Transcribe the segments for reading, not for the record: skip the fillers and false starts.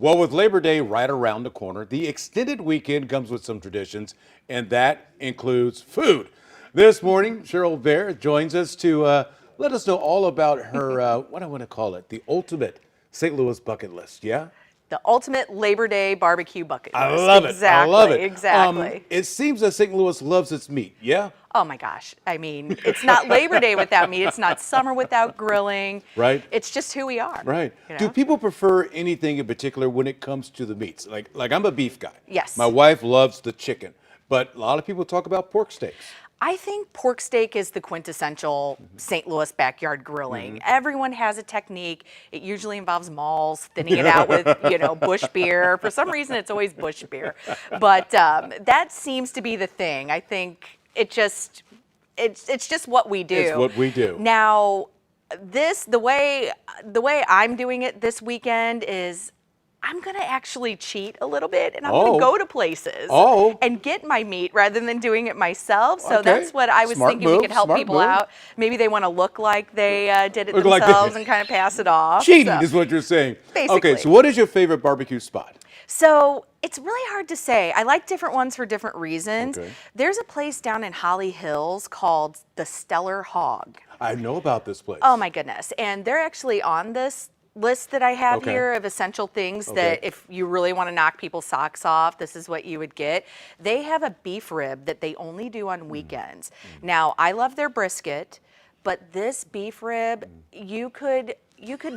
Well, with Labor Day right around the corner, the extended weekend comes with some traditions, and that includes food. This morning, Cheryl Baehr joins us to let us know all about her, what I want to call it, the ultimate St. Louis bucket list. Yeah? The ultimate Labor Day barbecue bucket I list. love it. I love it. Exactly. It seems that St. Louis loves its meat. Yeah? Oh my gosh. I mean, it's not Labor Day without meat. It's not summer without grilling. Right. It's just who we are. Right. You Do know? people prefer anything in particular when it comes to the meats? Like I'm a beef guy. Yes. My wife loves the chicken, but a lot of people talk about pork steaks. I think pork steak is the quintessential St. Louis backyard grilling. Everyone has a technique. It usually involves malls, thinning it out with, bush beer. For some reason, it's always bush beer. But that seems to be the thing. I think it's just what we do. It's what we do. Now, the way I'm doing it this weekend is I'm going to actually cheat a little bit, and I'm going to go to places and get my meat rather than doing it myself. So that's what I was thinking we could help people out. Maybe they want to look like they did it themselves and kind of pass it off. Cheating is what you're saying. Basically. Okay, so what is your favorite barbecue spot? So it's really hard to say. I like different ones for different reasons. Okay. There's a place down in Holly Hills called the Stellar Hog. I know about this place. Oh my goodness. And they're actually on this list that I have here of essential things that if you really want to knock people's socks off, this is what you would get. They have a beef rib that they only do on weekends. Now, I love their brisket, but this beef rib, you could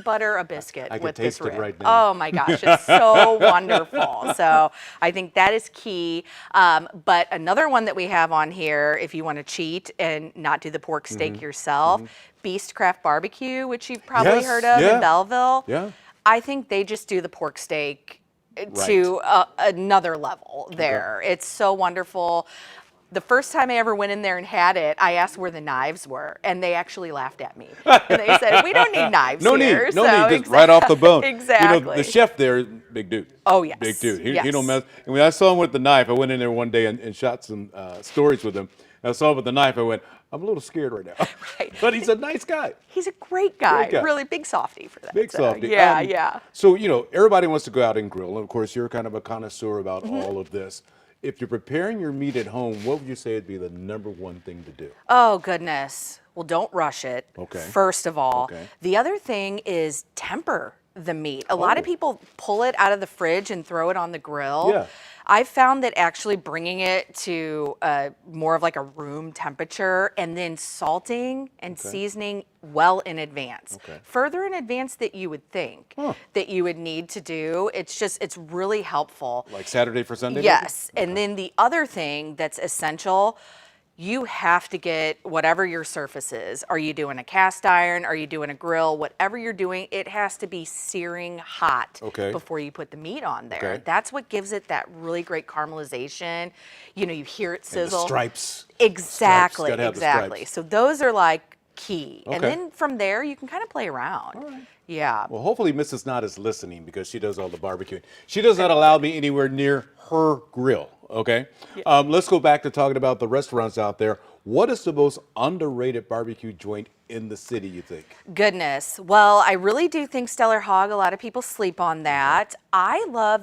butter a biscuit with this rib. I can taste it right now. Oh my gosh, it's so wonderful. So I think that is key. But another one that we have on here, if you want to cheat and not do the pork steak yourself, Beastcraft Barbecue, which you've probably heard of in Belleville. Yeah. I think they just do the pork steak to another level there. It's so wonderful. The first time I ever went in there and had it, I asked where the knives were, and they actually laughed at me. And they said, "We don't need knives no here." Need, no need, just right off the bone. Exactly. You know, the chef there, big dude. Oh, yes. Big dude. He Yes. don't mess. And when I saw him with the knife, I went in there one day and shot some stories with him. I saw him with the knife, I went, I'm a little scared right now. Right. But he's a nice guy. He's a great guy. Great guy. Really big softy for that. Big softy. Yeah, yeah. So, everybody wants to go out and grill. And of course, you're kind of a connoisseur about all of this. If you're preparing your meat at home, what would you say would be the number one thing to do? Oh, goodness. Well, don't rush it, Okay. first of all. Okay. The other thing is temper the meat. A lot of people pull it out of the fridge and throw it on the grill. Yeah. I've found that actually bringing it to more of like a room temperature and then salting and seasoning well in advance. Further in advance that you would think that you would need to do. It's really helpful. Like Saturday for Sunday? Yes. And then the other thing that's essential, you have to get whatever your surface is. Are you doing a cast iron? Are you doing a grill? Whatever you're doing, it has to be searing hot before you put the meat on there. That's what gives it that really great caramelization. You hear it sizzle. And the stripes. Exactly, Gotta have the exactly. stripes. So those are like key. And then from there, you can kind of play around. All right. Yeah. Well, hopefully Mrs. Knott is listening because she does all the barbecuing. She does not allow me anywhere near her grill, okay? Let's go back to talking about the restaurants out there. What is the most underrated barbecue joint in the city, you think? Goodness. Well, I really do think Stellar Hog, a lot of people sleep on that.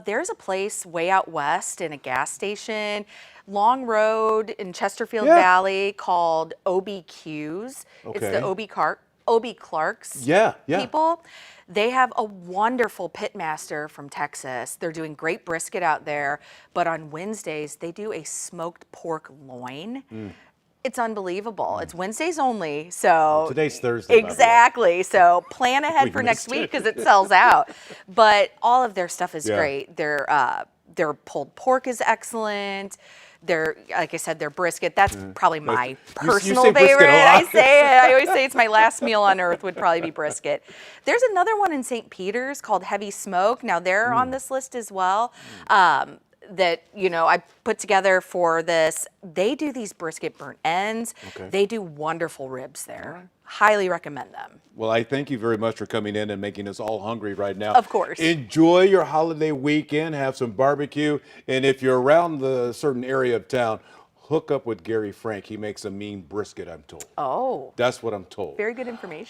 There's a place way out west in a gas station, Long Road in Chesterfield Valley called OBQ's. It's the Obie Clark's people. They have a wonderful pitmaster from Texas. They're doing great brisket out there, but on Wednesdays they do a smoked pork loin. It's unbelievable. It's Wednesdays only, so today's Thursday. Exactly. So plan ahead for next week because it sells out. But all of their stuff is great. Their pulled pork is excellent. Like I said, their brisket, that's probably my personal say brisket favorite. a lot. I always say it's my last meal on earth would probably be brisket. There's another one in St. Peter's called Heavy Smoke. Now they're on this list as well. That I put together for this. They do these brisket burnt ends. They do wonderful ribs there. Highly recommend them. Well, I thank you very much for coming in and making us all hungry right now. Of course. Enjoy your holiday weekend. Have some barbecue. And if you're around the certain area of town, hook up with Gary Frank. He makes a mean brisket, I'm told. Oh. That's what I'm told. Very good information.